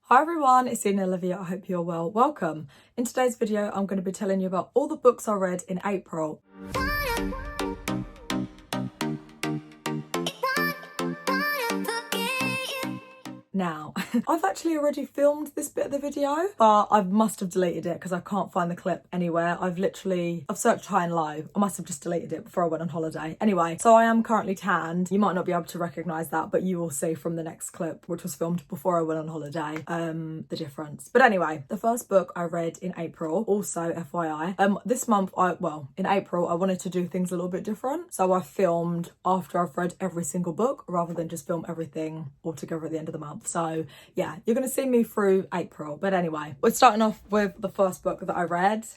Hi everyone, it's Eden-Olivia. I hope you're well. Welcome. In today's video, I'm going to be telling you about all the books I read in April. Now, I've actually already filmed this bit of the video, but I must have deleted it because I can't find the clip anywhere. I've searched high and low. I must have just deleted it before I went on holiday. Anyway, so I am currently tanned. You might not be able to recognise that, but you will see from the next clip, which was filmed before I went on holiday, the difference. But anyway, the first book I read in April, also FYI, this month, in April, I wanted to do things a little bit different. So I filmed after I've read every single book rather than just film everything all together at the end of the month. So yeah, you're going to see me through April. But anyway, we're starting off with the first book that I read.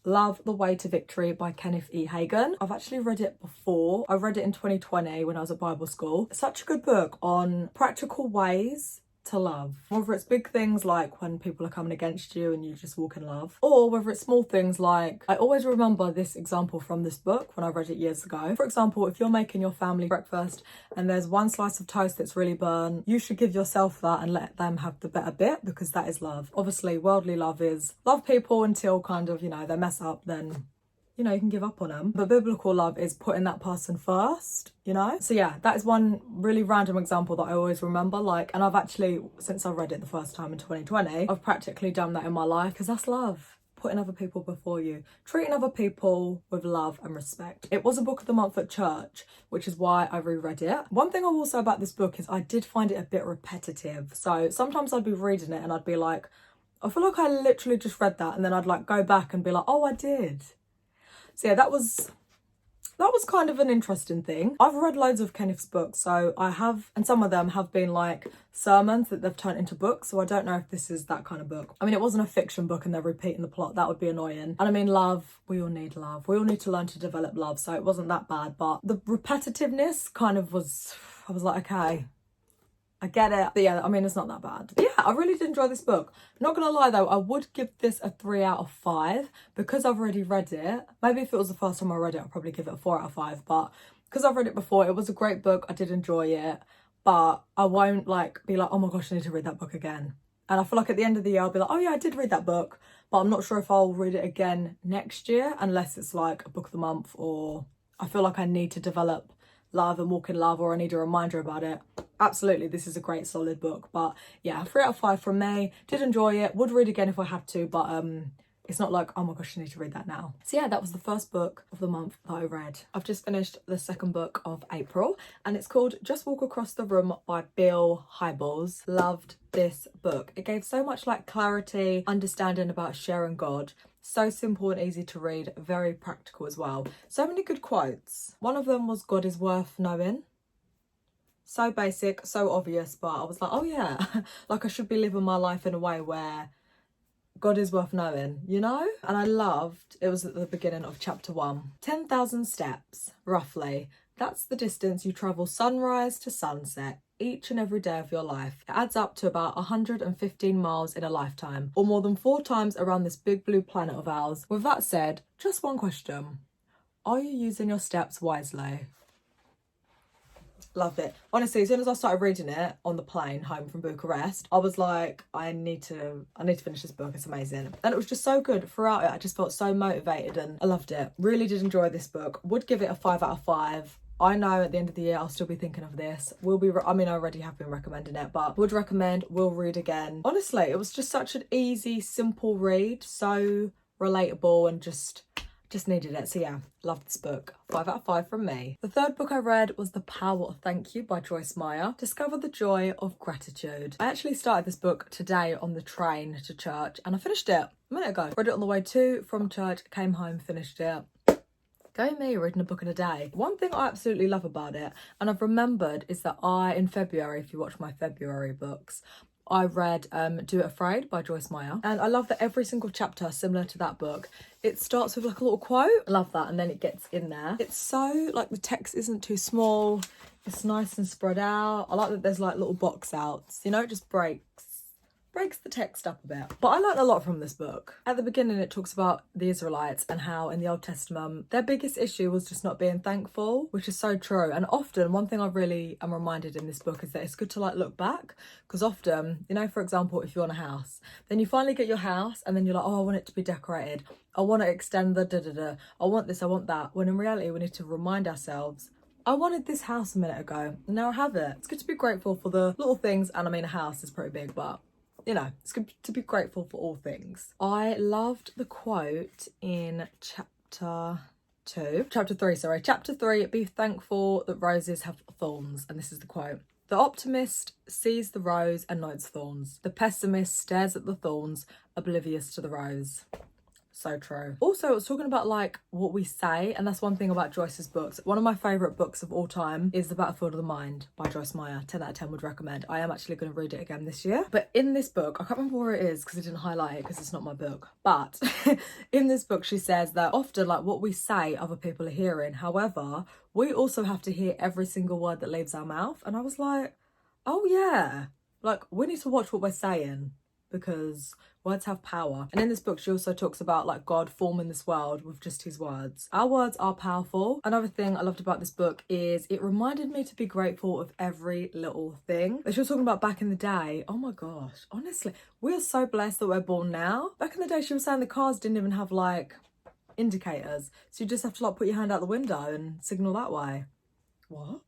Love the Way to Victory by Kenneth E. Hagan. I've actually read it before. I read it in 2020 when I was at Bible school. Such a good book on practical ways to love. Whether it's big things like when people are coming against you and you just walk in love, or whether it's small things like, I always remember this example from this book when I read it years ago. For example, if you're making your family breakfast and there's one slice of toast that's really burnt, you should give yourself that and let them have the better bit, because that is love. Obviously, worldly love is love people until kind of, they mess up, then you can give up on them. But biblical love is putting that person first, So yeah, that is one really random example that I always remember. And I've actually, since I read it the first time in 2020, I've practically done that in my life, because that's love. Putting other people before you. Treating other people with love and respect. It was a book of the month at church, which is why I reread it. One thing I will say about this book is I did find it a bit repetitive. So sometimes I'd be reading it and I'd be like, I feel like I literally just read that. And then I'd go back and be like, oh, I did. So yeah, that was kind of an interesting thing. I've read loads of Kenneth's books, so I have, and some of them have been sermons that they've turned into books, so I don't know if this is that kind of book. I mean, it wasn't a fiction book and they're repeating the plot. That would be annoying. And I mean, love, we all need love. We all need to learn to develop love, so it wasn't that bad, but the repetitiveness kind of was, I was like, okay, I get it. But yeah, I mean, it's not that bad. But yeah, I really did enjoy this book. Not gonna lie though, I would give this a 3 out of 5 because I've already read it. Maybe if it was the first time I read it, I'd probably give it a 4 out of 5. But because I've read it before, it was a great book. I did enjoy it. But I won't be like, oh my gosh, I need to read that book again. And I feel like at the end of the year, I'll be like, oh yeah, I did read that book. But I'm not sure if I'll read it again next year, unless it's a book of the month, or I feel like I need to develop love and walk in love, or I need a reminder about it. Absolutely, this is a great solid book. But yeah, 3 out of 5 from me. Did enjoy it, would read again if I had to, but it's not like, oh my gosh, I need to read that now. So yeah, that was the first book of the month that I read. I've just finished the second book of April, and it's called Just Walk Across the Room by Bill Hybels. Loved this book. It gave so much clarity, understanding about sharing God. So simple and easy to read, very practical as well. So many good quotes. One of them was, God is worth knowing. So basic, so obvious, but I was like, oh yeah, I should be living my life in a way where God is worth knowing, And I loved, it was at the beginning of chapter 1. 10,000 steps, roughly. That's the distance you travel sunrise to sunset each and every day of your life. It adds up to about 115 miles in a lifetime, or more than 4 times around this big blue planet of ours. With that said, just one question. Are you using your steps wisely? Loved it. Honestly, as soon as I started reading it on the plane home from Bucharest, I was like, I need to finish this book. It's amazing. And it was just so good. Throughout it, I just felt so motivated and I loved it. Really did enjoy this book. Would give it a 5 out of 5. I know at the end of the year, I'll still be thinking of this. I already have been recommending it, but would recommend, will read again. Honestly, it was just such an easy, simple read. So relatable and just needed it. So yeah, loved this book. 5 out of 5 from me. The third book I read was The Power of Thank You by Joyce Meyer. Discover the joy of gratitude. I actually started this book today on the train to church and I finished it a minute ago. Read it on the way from church, came home, finished it. Go me, reading a book in a day. One thing I absolutely love about it, and I've remembered, is that in February, if you watch my February books, I read Do It Afraid by Joyce Meyer. And I love that every single chapter, similar to that book, it starts with a little quote. I love that. And then it gets in there. It's so, the text isn't too small. It's nice and spread out. I like that there's little box outs, it just breaks breaks the text up a bit. But I learned a lot from this book. At the beginning, it talks about the Israelites and how in the Old Testament, their biggest issue was just not being thankful, which is so true. And often, one thing I really am reminded in this book is that it's good to like look back, because often, you know, for example, if you're on a house, then you finally get your house and then you're like, oh, I want it to be decorated. I want to extend the da-da-da. I want this, I want that. When in reality, we need to remind ourselves, I wanted this house a minute ago, and now I have it. It's good to be grateful for the little things, and I mean, a house is pretty big, but you know, it's good to be grateful for all things. I loved the quote in chapter 3, be thankful that roses have thorns. And this is the quote. The optimist sees the rose and notes thorns. The pessimist stares at the thorns, oblivious to the rose. So true. Also, it was talking about like what we say, and that's one thing about Joyce's books. One of my favourite books of all time is The Battlefield of the Mind by Joyce Meyer. 10 out of 10 would recommend. I am actually going to read it again this year. But in this book, I can't remember where it is because I didn't highlight it because it's not my book. But in this book, she says that often like what we say, other people are hearing. However, we also have to hear every single word that leaves our mouth. And I was like, oh yeah, like we need to watch what we're saying, because words have power. And in this book, she also talks about like God forming this world with just his words. Our words are powerful. Another thing I loved about this book is it reminded me to be grateful of every little thing. She was talking about back in the day. Oh my gosh, honestly, we are so blessed that we're born now. Back in the day, she was saying the cars didn't even have like indicators. So you just have to like put your hand out the window and signal that way. What?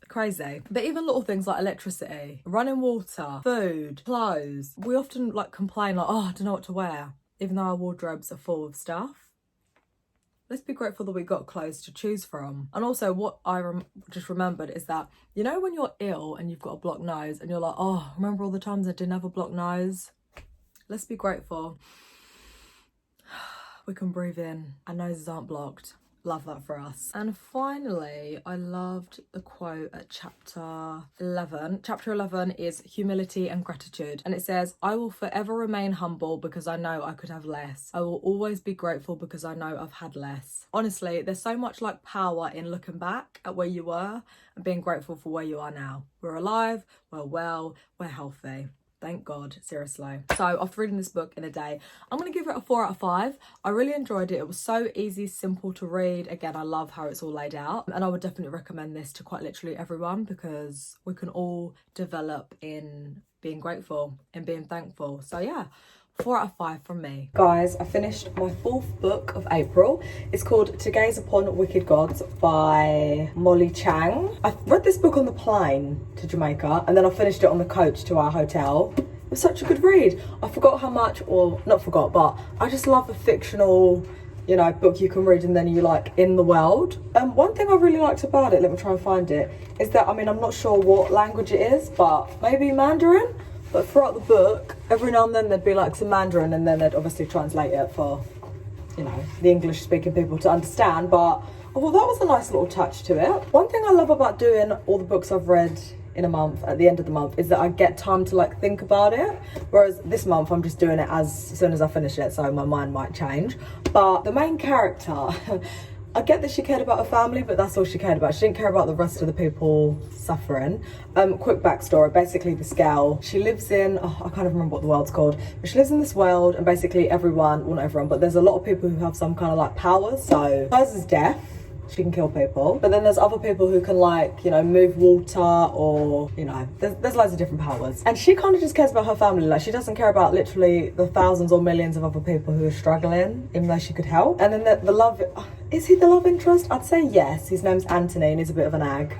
Crazy. But even little things like electricity, running water, food, clothes, we often like complain like, oh, I don't know what to wear, even though our wardrobes are full of stuff. Let's be grateful that we got clothes to choose from. And also what I just remembered is that, you know, when you're ill and you've got a blocked nose and you're like, oh, remember all the times I didn't have a blocked nose? Let's be grateful. We can breathe in. Our noses aren't blocked. Love that for us. And finally, I loved the quote at chapter 11. Chapter 11 is humility and gratitude. And it says, I will forever remain humble because I know I could have less. I will always be grateful because I know I've had less. Honestly, there's so much like power in looking back at where you were and being grateful for where you are now. We're alive, we're well, we're healthy. Thank God, seriously. So after reading this book in a day, I'm going to give it a 4 out of 5. I really enjoyed it. It was so easy, simple to read. Again, I love how it's all laid out. And I would definitely recommend this to quite literally everyone, because we can all develop in being grateful and being thankful. So yeah, 4 out of 5 from me. Guys, I finished my 4th book of April. It's called To Gaze Upon Wicked Gods by Molly Chang. I read this book on the plane to Jamaica, and then I finished it on the coach to our hotel. It was such a good read. I forgot how much, or not forgot, but I just love a fictional, you know, book you can read and then you like in the world. One thing I really liked about it, let me try and find it, is that, I mean, I'm not sure what language it is, but maybe Mandarin. But throughout the book, every now and then there'd be like some Mandarin, and then they'd obviously translate it for, you know, the English speaking people to understand. But I thought that was a nice little touch to it. One thing I love about doing all the books I've read in a month at the end of the month is that I get time to like think about it. Whereas this month I'm just doing it as soon as I finish it, so my mind might change. But the main character, I get that she cared about her family, but that's all she cared about. She didn't care about the rest of the people suffering. Quick backstory, basically this girl, she lives in, I can't remember what the world's called, but she lives in this world, and basically everyone, well not everyone, but there's a lot of people who have some kind of like powers. So hers is death. She can kill people, but then there's other people who can like, you know, move water, or, you know, there's loads of different powers. And she kind of just cares about her family. Like, she doesn't care about literally the thousands or millions of other people who are struggling, even though she could help. And then the love, is he the love interest? I'd say yes. His name's Anthony and he's a bit of an ag.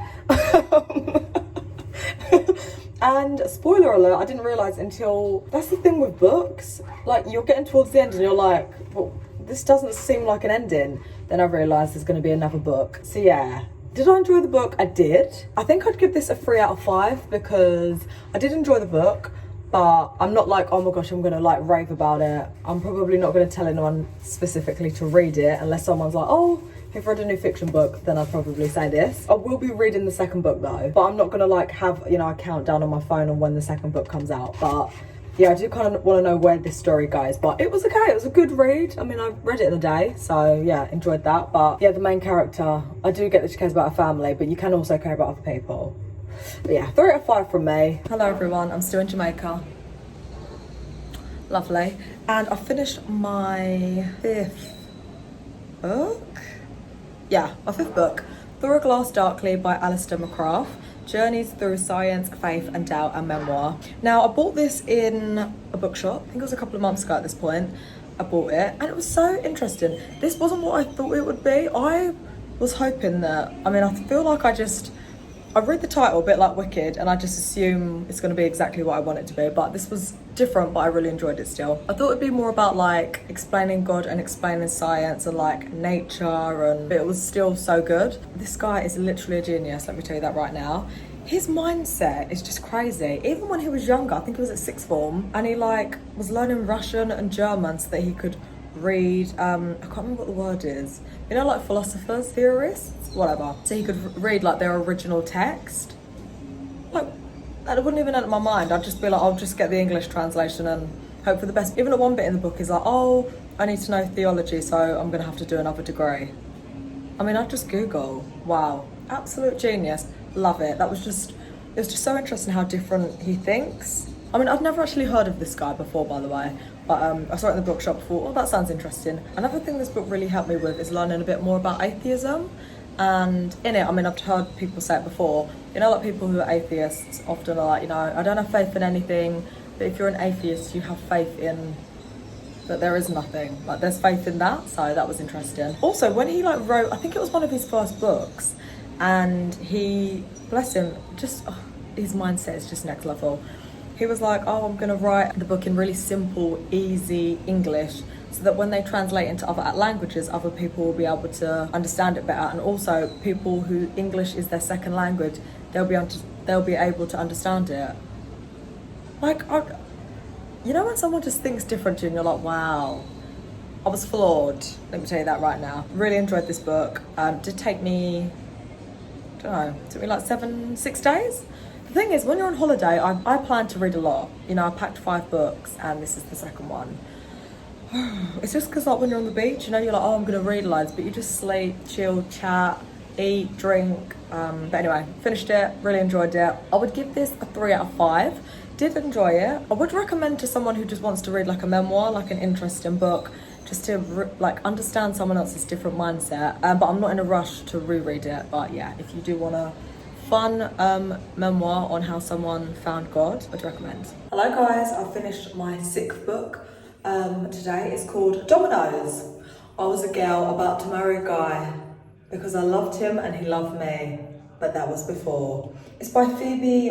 And spoiler alert, I didn't realise until, that's the thing with books, like you're getting towards the end and you're like, well, this doesn't seem like an ending. Then I realised there's going to be another book. So yeah, did I enjoy the book? I did. I think I'd give this a 3 out of 5 because I did enjoy the book, but I'm not like, oh my gosh, I'm going to like rave about it. I'm probably not going to tell anyone specifically to read it unless someone's like, oh, if I read a new fiction book, then I'd probably say this. I will be reading the second book though, but I'm not going to like have, you know, a countdown on my phone on when the second book comes out. But yeah, I do kind of want to know where this story goes, but it was okay. It was a good read. I mean, I read it in a day, so yeah, enjoyed that. But yeah, the main character, I do get that she cares about her family, but you can also care about other people. But yeah, 3 out of 5 from me. Hello everyone, I'm still in Jamaica. Lovely. And I finished my 5th book. Yeah, my 5th book. Through a Glass Darkly by Alistair McGrath. Journeys through science, faith and doubt and memoir. Now, I bought this in a bookshop. I think it was a couple of months ago at this point. I bought it and it was so interesting. This wasn't what I thought it would be. I was hoping that, I feel like I read the title a bit like Wicked and I just assume it's going to be exactly what I want it to be, but this was different, but I really enjoyed it still. I thought it'd be more about like explaining God and explaining science and like nature, and it was still so good. This guy is literally a genius, let me tell you that right now. His mindset is just crazy. Even when he was younger, I think he was at 6th form, and he like was learning Russian and German so that he could read, I can't remember what the word is, you know, like philosophers, theorists, whatever. So he could read like their original text. Like, that wouldn't even enter my mind. I'd just be like, I'll just get the English translation and hope for the best. Even at one bit in the book is like, oh, I need to know theology, so I'm gonna have to do another degree. I'd just Google. Wow, absolute genius. Love it. It was just so interesting how different he thinks. I've never actually heard of this guy before, by the way, but I saw it in the bookshop and thought, oh, that sounds interesting. Another thing this book really helped me with is learning a bit more about atheism. And in it, I've heard people say it before, you know, like people who are atheists often are like, you know, I don't have faith in anything, but if you're an atheist, you have faith in that there is nothing. Like, there's faith in that, so that was interesting. Also, when he like wrote, I think it was one of his first books, and he, bless him, just, his mindset is just next level. He was like, oh, I'm gonna write the book in really simple, easy English so that when they translate into other languages, other people will be able to understand it better. And also people who English is their second language, they'll be able to understand it. Like, you know when someone just thinks different to you and you're like, wow, I was flawed. Let me tell you that right now. Really enjoyed this book. Did take me, I don't know, took me like 6 days. The thing is, when you're on holiday, I plan to read a lot. You know, I packed 5 books and this is the second one. It's just because like when you're on the beach, you know, you're like, oh, I'm going to read loads, but you just sleep, chill, chat, eat, drink. But anyway, finished it, really enjoyed it. I would give this a 3 out of 5. Did enjoy it. I would recommend to someone who just wants to read like a memoir, like an interesting book, just to like understand someone else's different mindset. But I'm not in a rush to reread it. But yeah, if you do want a fun memoir on how someone found God, I'd recommend. Hello guys, I finished my 6th book today. It's called Dominoes. I was a girl about to marry a guy because I loved him and he loved me, but that was before. It's by Phoebe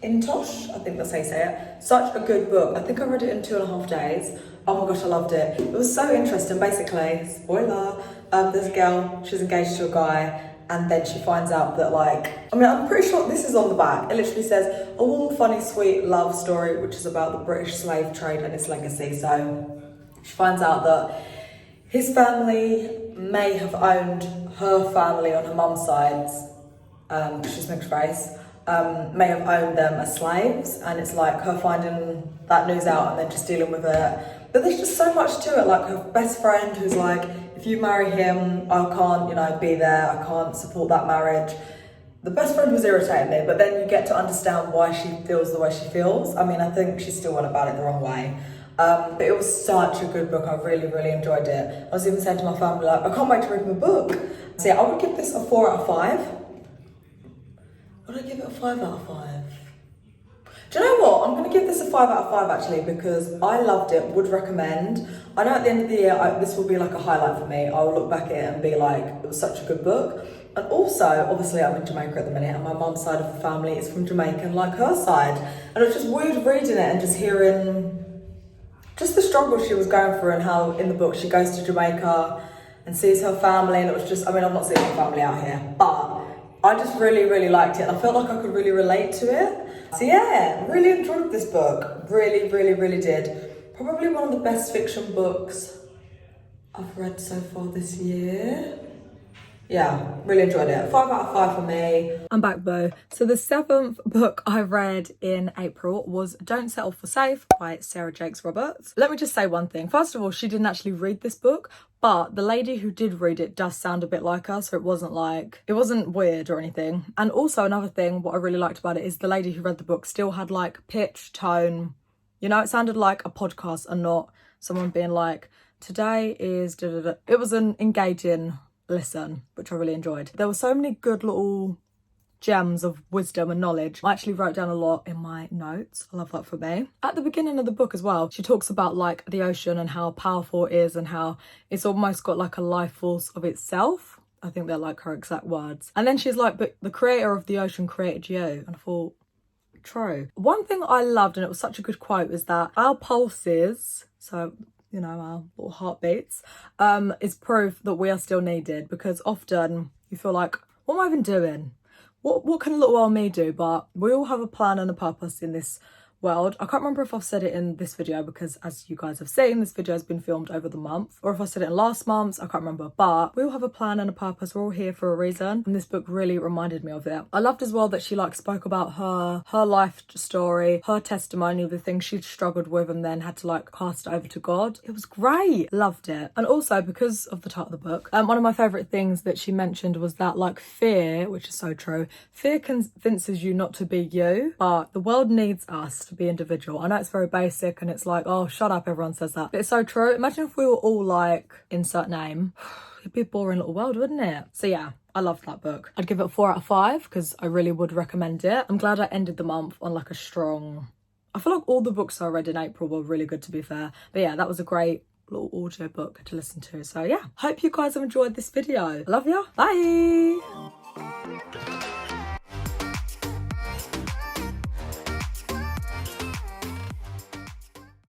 McIntosh, I think that's how you say it. Such a good book. I think I read it in 2.5 days. Oh my gosh, I loved it. It was so interesting. Basically, spoiler, there's a girl, she's engaged to a guy, and then she finds out that I'm pretty sure this is on the back. It literally says, a warm, funny, sweet love story, which is about the British slave trade and its legacy. So she finds out that his family may have owned her family on her mum's side, she's mixed race, may have owned them as slaves. And it's like her finding that news out and then just dealing with it. But there's just so much to it, like her best friend who's like, if you marry him, I can't, you know, be there, I can't support that marriage. The best friend was irritating me, but then you get to understand why she feels the way she feels. I think she still went about it the wrong way. But it was such a good book, I really, really enjoyed it. I was even saying to my family, like, I can't wait to read my book. So yeah, I would give this a 4 out of 5. Would I give it a 5 out of 5? Do you know what? I'm going to give this a 5 out of 5 actually, because I loved it, would recommend. I know at the end of the year, this will be like a highlight for me. I will look back at it and be like, it was such a good book. And also, obviously I'm in Jamaica at the minute and my mum's side of the family is from Jamaica and like her side. And it was just weird reading it and just hearing just the struggle she was going through and how in the book she goes to Jamaica and sees her family, and it was just, I'm not seeing her family out here, but I just really, really liked it and I felt like I could really relate to it. So yeah, really enjoyed this book. Really, really, really did. Probably one of the best fiction books I've read so far this year. Yeah, really enjoyed it. 5 out of 5 for me. I'm back, boo. So the 7th book I read in April was Don't Settle for Safe by Sarah Jakes Roberts. Let me just say one thing. First of all, she didn't actually read this book, but the lady who did read it does sound a bit like her, so it wasn't weird or anything. And also another thing, what I really liked about it is the lady who read the book still had like pitch, tone, You know, it sounded like a podcast and not someone being like, today is da da da. It was an engaging listen, which I really enjoyed. There were so many good little gems of wisdom and knowledge. I actually wrote down a lot in my notes. I love that for me. At the beginning of the book as well, she talks about like the ocean and how powerful it is and how it's almost got like a life force of itself. I think they're like her exact words. And then she's like, but the creator of the ocean created you. And I thought, true. One thing I loved, and it was such a good quote, is that our pulses, so you know, our little heartbeats, is proof that we are still needed, because often you feel like, what am I even doing? What can little old me do? But we all have a plan and a purpose in this world. I can't remember if I've said it in this video, because as you guys have seen, this video has been filmed over the month, or if I said it in last month's, I can't remember. But we all have a plan and a purpose. We're all here for a reason, and this book really reminded me of it. I loved as well that she like spoke about her life story, her testimony of the things she'd struggled with and then had to like cast it over to God. It was great. Loved it. And also, because of the title of the book, one of my favorite things that she mentioned was that like fear, which is so true, fear convinces you not to be you, but the world needs us to be individual. I know it's very basic and it's like, oh, shut up, everyone says that, but it's so true. Imagine if we were all like, insert name. It'd be a boring little world, wouldn't it? So yeah, I loved that book. I'd give it 4 out of 5 because I really would recommend it. I'm glad I ended the month on like a strong, I feel like all the books I read in April were really good, to be fair. But yeah, that was a great little audio book to listen to. So yeah, hope you guys have enjoyed this video. I love ya. Bye.